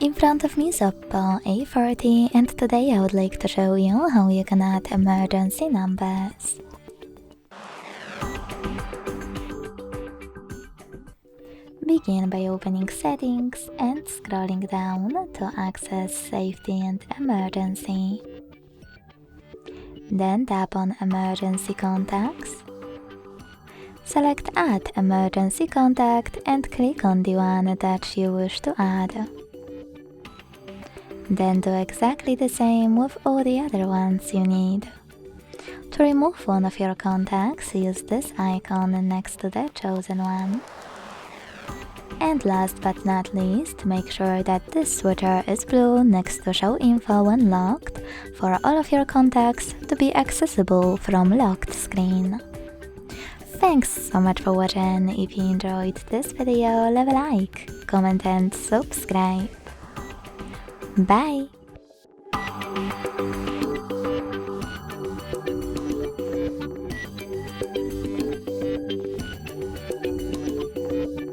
In front of me is OPPO A40 and today I would like to show you how you can add emergency numbers. Begin by opening Settings and scrolling down to access Safety and Emergency. Then tap on Emergency Contacts. Select Add Emergency Contact and click on the one that you wish to add. Then do exactly the same with all the other ones you need. To remove one of your contacts, use this icon next to the chosen one. And last but not least, make sure that this switcher is blue next to Show Info when locked for all of your contacts to be accessible from locked screen. Thanks so much for watching. If you enjoyed this video, leave a like, comment and subscribe. Bye!